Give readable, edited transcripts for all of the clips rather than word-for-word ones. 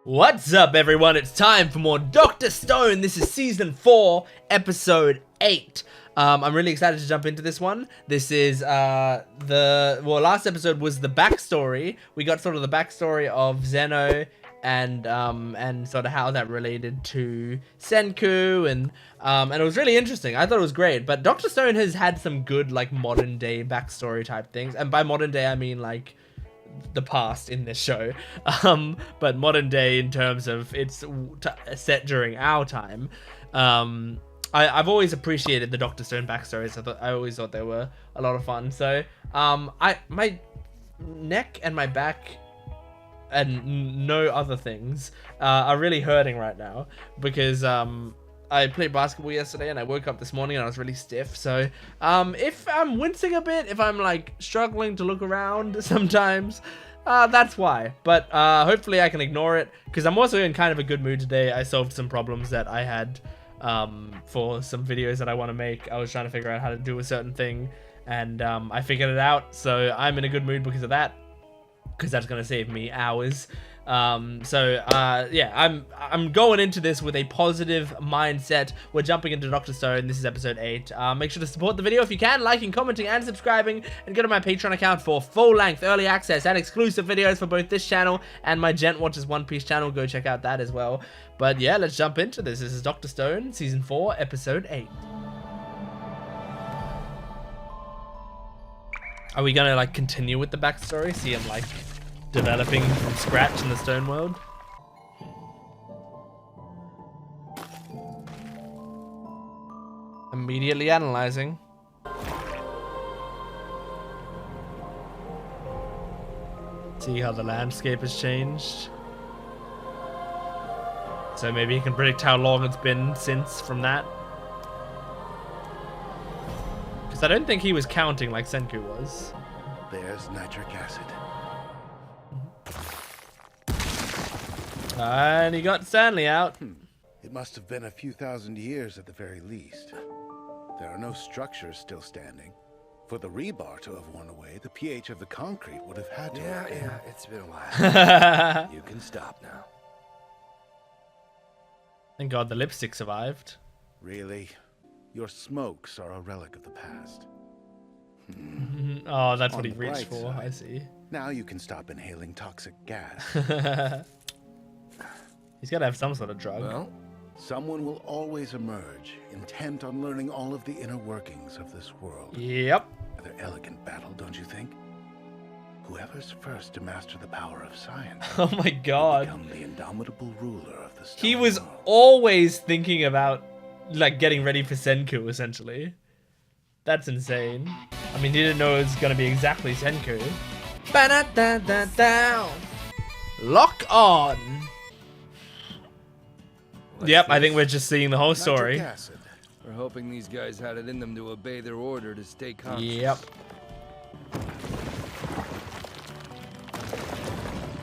What's up, everyone? It's time for more Dr. Stone. This is season 4, episode 8. I'm really excited to jump into this one. This is last episode was the backstory. We got sort of the backstory of Zeno and sort of how that related to Senku, and it was really interesting. I thought it was great. But Dr. Stone has had some good like modern day backstory type things, and by modern day I mean like the past in this show, but modern day in terms of it's set during our time. I've always appreciated the Dr. Stone backstories. I always thought they were a lot of fun. So my neck and my back and no other things are really hurting right now because I played basketball yesterday and I woke up this morning and I was really stiff. So if I'm wincing a bit, if I'm like struggling to look around sometimes, that's why. But hopefully I can ignore it because I'm also in kind of a good mood today. I solved some problems that I had for some videos that I want to make. I was trying to figure out how to do a certain thing and I figured it out. So I'm in a good mood because of that, because that's going to save me hours. Yeah, I'm going into this with a positive mindset. We're jumping into Dr. Stone. This is episode 8. Make sure to support the video if you can, liking, commenting, and subscribing, and go to my Patreon account for full-length early access and exclusive videos for both this channel and my Jent Watches One Piece channel. Go check out that as well. But yeah, let's jump into this. This is Dr. Stone, season 4, episode 8. Are we gonna like continue with the backstory? See him like developing from scratch in the stone world? Immediately analyzing. See how the landscape has changed. So maybe he can predict how long it's been since from that. Because I don't think he was counting like Senku was. There's nitric acid. And he got Stanley out. It must have been a few thousand years at the very least. There are no structures still standing. For the rebar to have worn away, the pH of the concrete would have had to have been. Yeah, it's been a while. You can stop now. Thank God the lipstick survived. Really? Your smokes are a relic of the past. Oh, that's what On he the reached bright for. side, I see. Now you can stop inhaling toxic gas. He's got to have some sort of drug. Well, Someone will always emerge, intent on learning all of the inner workings of this world. Yep. Rather elegant battle, don't you think? Whoever's first to master the power of science Oh my will God. become the indomitable ruler of the stone He was world. always thinking about like getting ready for Senku, essentially. That's insane. I mean, he didn't know it was gonna be exactly Senku. Ba-da-da-da-da. Lock on. Yep, I think we're just seeing the whole story. Nitric acid. we're hoping these guys had it in them to obey their order to stay conscious. Yep.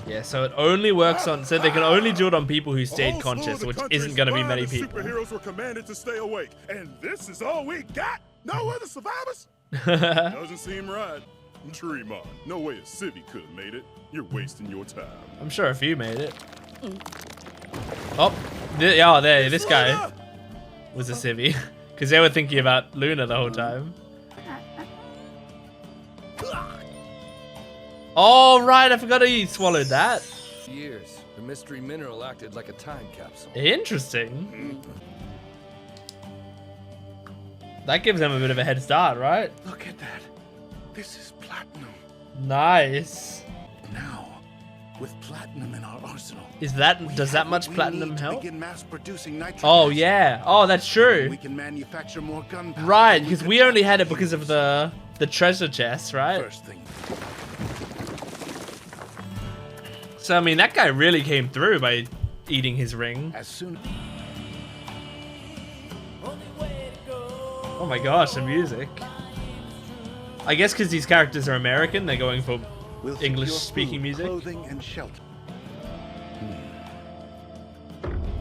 Yeah, so it only works on, so they can only do it on people who stayed conscious, which isn't going to be many people. Superheroes were commanded to stay awake, and this is all we got? No other survivors? I'm Doesn't seem right. Tremont, no way a civvy could have made it. You're wasting your time. sure a few made it. Oh, there, this guy was a civvy. Because they were thinking about Luna the whole time. Oh, right, I forgot he swallowed that. Years, the mystery mineral acted like a time capsule. Interesting. That gives them a bit of a head start, right? Look at that. This is platinum. Nice. Now, with platinum in our arsenal, Does that much we platinum need to help? begin mass-producing nitric Oh, acid. yeah. Oh, that's true. We can manufacture more gunpowder. Right, than because could we only had it possibly because of use. the treasure chest, right? First thing. So, I mean, that guy really came through by eating his ring. As soon Oh my gosh, the music. I guess because these characters are American, they're going for we'll secure English-speaking food, music. clothing, and shelter.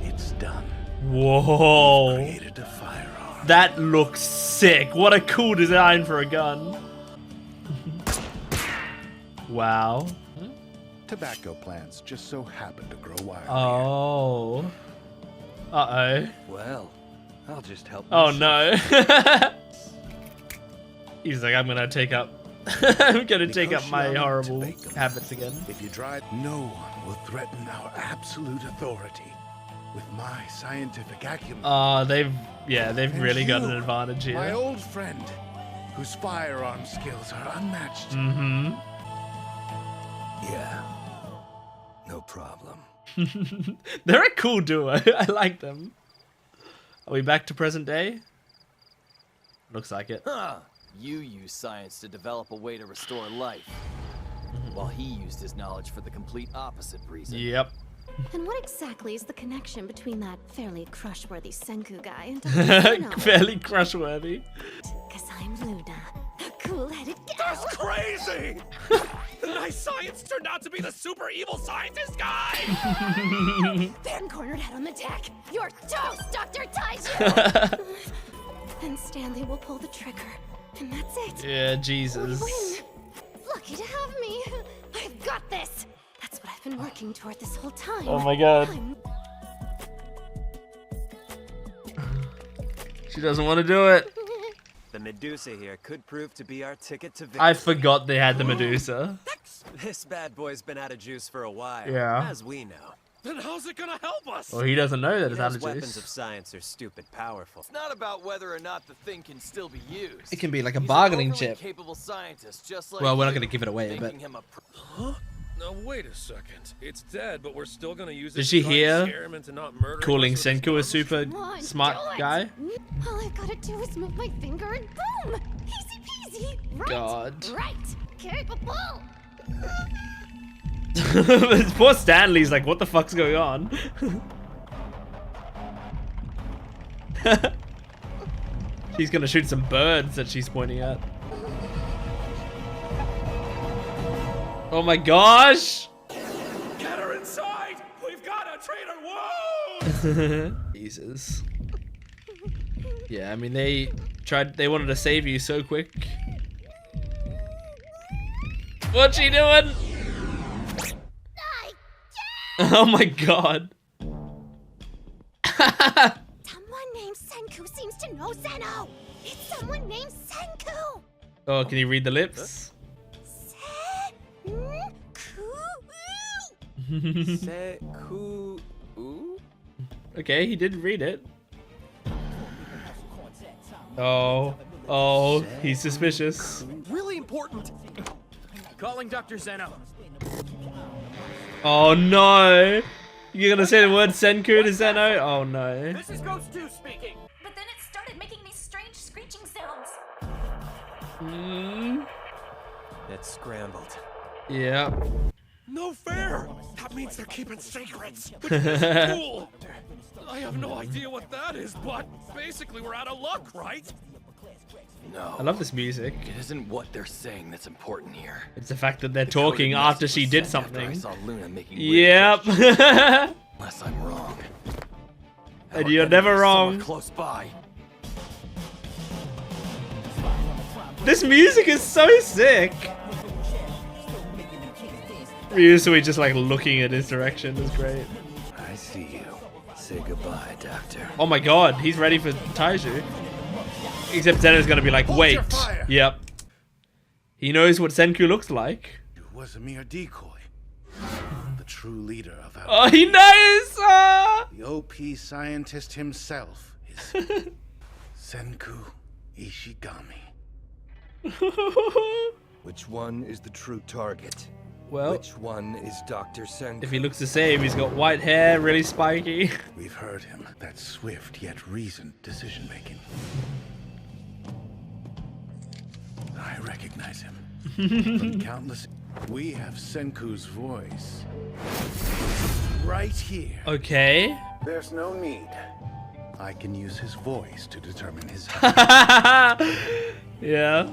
It's done. Whoa. Created a firearm. That looks sick. What a cool design for a gun. Wow. Tobacco plants just so happen to grow wild. Oh. Uh-oh. Well, I'll just help. Oh myself. no. He's like, I'm gonna take up my horrible habits again. If you drive, no one will threaten our absolute authority. With my scientific acumen. They've And really got an you, advantage My here. old friend, whose firearm skills are unmatched. Mm-hmm. Yeah. No problem. They're a cool duo. I like them. Are we back to present day? Looks like it. Huh. You use science to develop a way to restore life, while he used his knowledge for the complete opposite reason. Yep. And what exactly is the connection between that fairly crushworthy Senku guy and Dr. Zeno? Fairly crushworthy. Because I'm Luna, a cool-headed gal. That's crazy! The nice science turned out to be the super evil scientist guy! Then cornered head on the deck. You're toast, Dr. Taiju! Then Stanley will pull the trigger, and that's it. Yeah, We Jesus. win. Lucky to have me. I've got this. That's what I've been working toward this whole time. Oh my god. I'm She doesn't want to do it. The Medusa here could prove to be our ticket to victory. I forgot they had the Medusa. This bad boy's been out of juice for a while, Yeah. as we know. Then how's it gonna help us? Well, he doesn't know that it's out Those of weapons of juice. science are stupid powerful. It's not about whether or not the thing can still be used. It can be like a He's bargaining an overly chip. capable scientist, just like Well, we're not you, going to give it away, but making him a Now wait a second. It's dead, but we're still gonna use it. Did to she try and hear scare him into not murdering calling us with his Senku a guns? super Come on, smart do it. guy? All I've got to do is move my finger and boom! Easy peasy! Right! God. Right! Capable! Poor Stanley's like, what the fuck's going on? She's gonna shoot some birds that she's pointing at. Oh my gosh! Get her inside! We've got a traitor! Whoa! Jesus. Yeah, I mean they wanted to save you so quick. What's she doing? Oh my god. Someone named Senku seems to know Zeno! It's someone named Senku! Oh, can you read the lips? Senku! Senku. Okay, he did read it. Oh, he's suspicious. Really important. Calling Dr. Zeno. Oh no! You're gonna say the word Senku to Zeno? Oh no. This is Ghost 2 speaking. But then it started making these strange screeching sounds. It's scrambled. Yeah. No fair! That means they're keeping secrets, which is cool! I have no idea what that is, but basically we're out of luck, right? No. I love this music. It isn't what they're saying that's important here. It's the fact that they're The talking coded after message she was did sent after I something. saw Luna making Yep. unless I'm wrong. And Our you're enemy never is wrong. somewhere close by. This music is so sick. Ryusui just like looking at his direction is great. I see you. Say goodbye, Doctor. Oh my god, he's ready for Taiju. Except Zeno's gonna be like, Hold wait. your fire. Yep. He knows what Senku looks like. It was a mere decoy. The true leader of our... Oh, he knows! The OP scientist himself is Senku Ishigami. Which one is the true target? Well, Which one is Dr. Senku? if he looks the same, he's got white hair, really spiky. We've heard him. That swift yet reasoned decision-making. I recognize him. From countless... We have Senku's voice. Right here. Okay. There's no need. I can use his voice to determine his Yeah.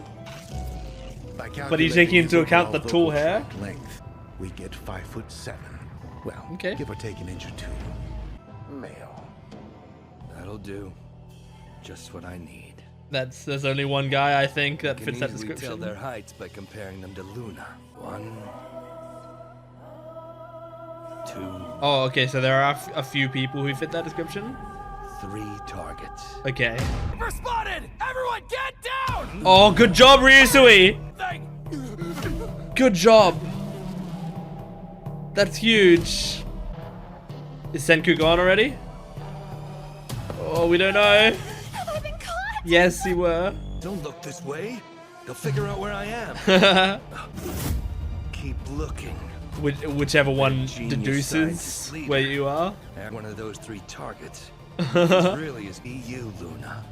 By But he's taking calculating into his account the overall tall vocal hair? tract length, we get 5'7". Well, Okay. give or take an inch or two. Male. That'll do. Just what I need. There's only one guy I think that You fits can that easily tell description. their heights by comparing them to Luna. 1, 2. Oh, okay, so there are a few people who fit that description. 3 targets. Okay. We're spotted! Everyone get down! Oh, good job, Ryusui! Thank Good job. That's huge. Is Senku gone already? Oh, we don't know. Have I been caught? Yes, you were. Don't look this way. They'll figure out where I am. Keep looking. Whichever one Genius deduces scientist leader. where you are. At one of those 3 targets. This really is EU, Luna.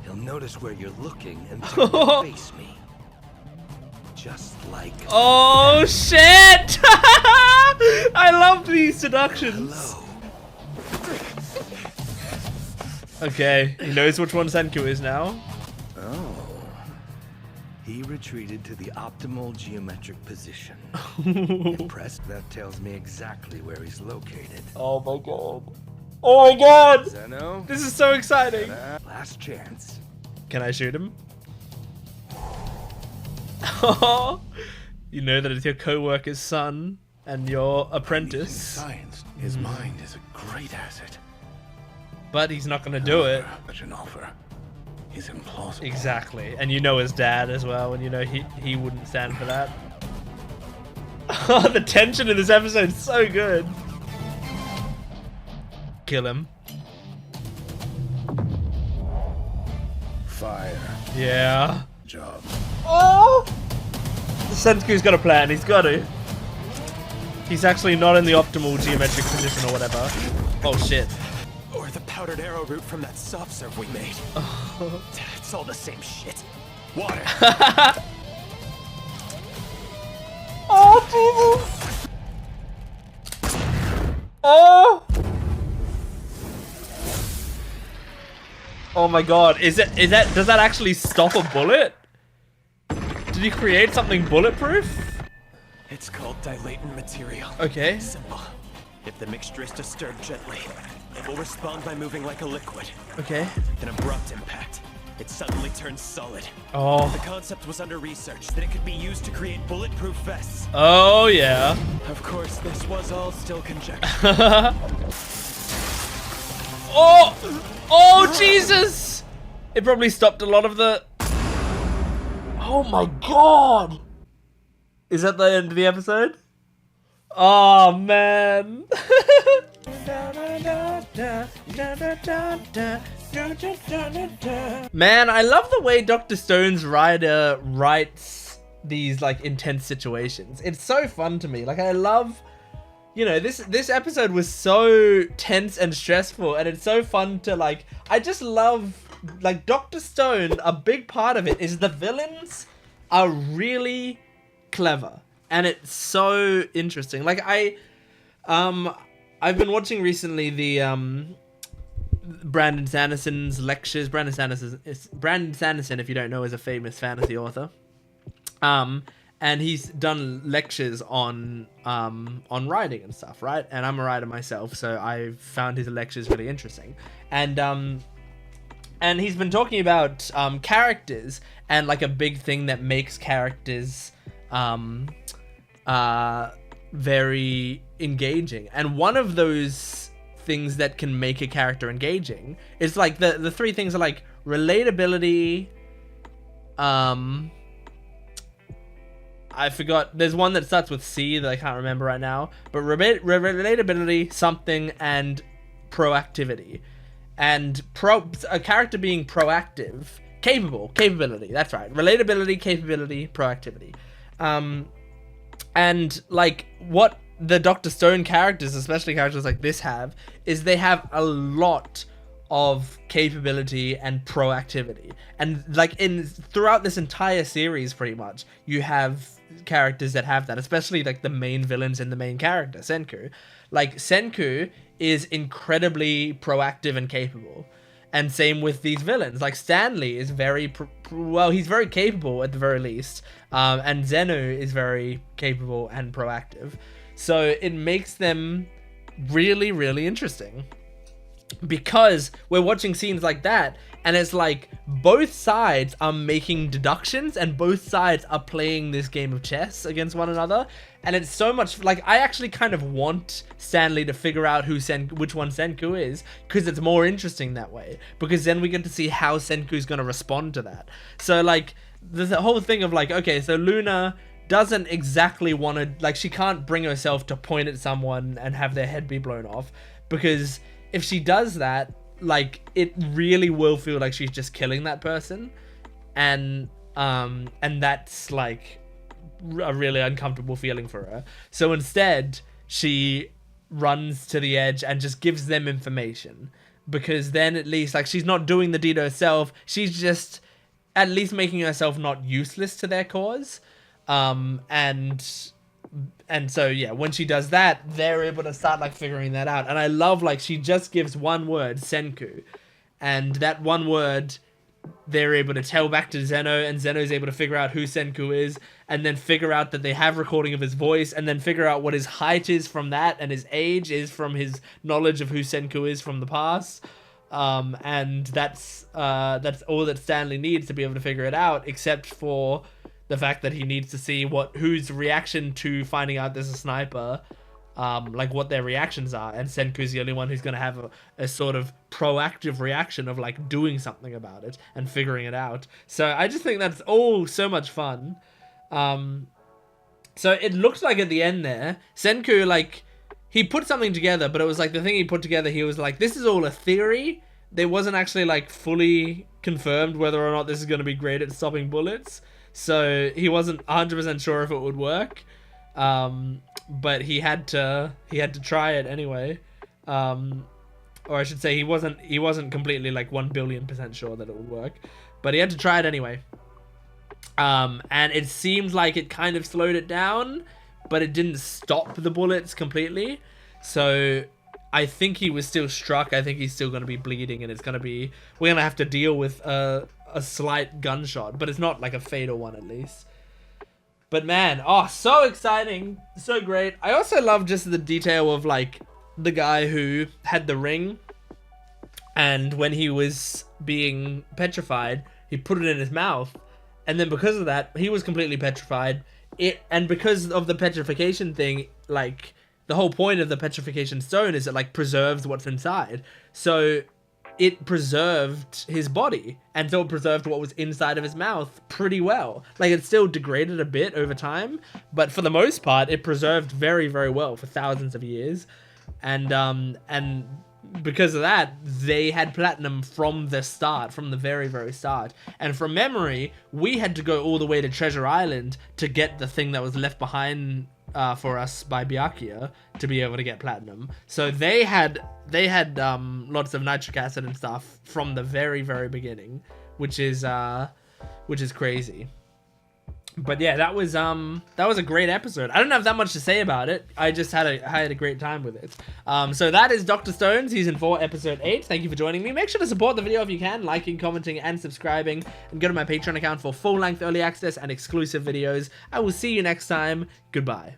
He'll notice where you're looking and turn to face me. Just like Oh shit! I love these seductions. hello. Okay, he knows which one Senku is now. Oh. He retreated to the optimal geometric position. If pressed, that tells me exactly where he's located. Oh my god. Oh my god! Zeno, This is so exciting. last chance. Can I shoot him? You know that it's your co-worker's son and your Using apprentice, science, his mind is a great asset. but he's not gonna do it. Such an offer is implausible. Exactly, and you know his dad as well, and you know he wouldn't stand for that. The tension in this episode is so good. Kill him. Fire. Yeah. Job. Oh! Senku's got a plan, he's got to. He's actually not in the optimal geometric position or whatever. Oh shit. Or the powdered arrow root from that soft serve we made. It's all the same shit. Water. Oh Jesus! Oh! Oh my god, does that actually stop a bullet? Did he create something bulletproof? It's called dilatant material. Okay. Simple. If the mixture is disturbed gently, it will respond by moving like a liquid. Okay. An abrupt impact. It suddenly turns solid. The Oh. concept was under research that it could be used to create bulletproof vests. Oh yeah. Of course, this was all still conjecture. Oh! Oh Jesus! It probably stopped a lot of the... Oh my god! Is that the end of the episode? Oh man! Man, I love the way Dr. Stone's writer writes these like intense situations. It's so fun to me. Like I love, you know, this episode was so tense and stressful, and it's so fun to like. I just love like Dr. Stone. A big part of it is the villains are really clever, and it's so interesting. Like I've been watching recently the Brandon Sanderson's lectures. Brandon Sanderson, if you don't know, is a famous fantasy author. And he's done lectures on writing and stuff, right? And I'm a writer myself, so I found his lectures really interesting. And he's been talking about characters, and like a big thing that makes characters very engaging. And one of those things that can make a character engaging is like the 3 things are like relatability. I forgot. There's one that starts with C that I can't remember right now. But relatability, something, and proactivity. And a character being proactive, capability. That's right. Relatability, capability, proactivity. And like what the Dr. Stone characters, especially characters like this, have is they have a lot of capability and proactivity. And like throughout this entire series, pretty much, you have characters that have that, especially like the main villains and the main character, Senku. Like Senku is incredibly proactive and capable. And same with these villains. Like Stanley is very, he's very capable at the very least. And Zeno is very capable and proactive. So it makes them really, really interesting. Because we're watching scenes like that, And it's like both sides are making deductions and both sides are playing this game of chess against one another. And it's so much like, I actually kind of want Stanley to figure out which one Senku is, because it's more interesting that way, because then we get to see how Senku's going to respond to that. So like there's a whole thing of like, okay, so Luna doesn't exactly want to, like, she can't bring herself to point at someone and have their head be blown off, because if she does that, like, it really will feel like she's just killing that person, and that's like a really uncomfortable feeling for her. So instead she runs to the edge and just gives them information, because then at least, like, she's not doing the deed herself, she's just at least making herself not useless to their cause. And so yeah, when she does that, they're able to start like figuring that out. And I love, like, she just gives one word, Senku, and that one word they're able to tell back to Zeno, and Zeno's able to figure out who Senku is, and then figure out that they have recording of his voice, and then figure out what his height is from that, and his age is from his knowledge of who Senku is from the past. And that's all that Stanley needs to be able to figure it out, except for the fact that he needs to see whose reaction to finding out there's a sniper, like what their reactions are, and Senku's the only one who's going to have a sort of proactive reaction of like doing something about it and figuring it out. So I just think that's all so much fun. So it looks like at the end there, Senku, like, he put something together, but it was like the thing he put together, he was like, this is all a theory. There wasn't actually like fully confirmed whether or not this is going to be great at stopping bullets. So he wasn't 100% sure if it would work. But he had to try it anyway. Or I should say he wasn't completely like 1 billion% sure that it would work, but he had to try it anyway. And it seemed like it kind of slowed it down, but it didn't stop the bullets completely. So I think he was still struck. I think he's still going to be bleeding, and we're going to have to deal with a slight gunshot, but it's not like a fatal one at least. But man, oh, so exciting, so great. I also love just the detail of like the guy who had the ring, and when he was being petrified, he put it in his mouth, and then because of that, he was completely petrified. And because of the petrification thing, like, the whole point of the petrification stone is it like preserves what's inside. So it preserved his body, and so it preserved what was inside of his mouth pretty well. Like, it still degraded a bit over time, but for the most part, it preserved very, very well for thousands of years. And because of that, they had platinum from the start, from the very, very start. And from memory, we had to go all the way to Treasure Island to get the thing that was left behind for us by Byakuya to be able to get platinum. So they had lots of nitric acid and stuff from the very, very beginning, which is crazy. But yeah, that was a great episode. I don't have that much to say about it. I just had a great time with it. So that is Dr. Stone, Season 4, Episode 8. Thank you for joining me. Make sure to support the video if you can, liking, commenting, and subscribing. And go to my Patreon account for full-length early access and exclusive videos. I will see you next time. Goodbye.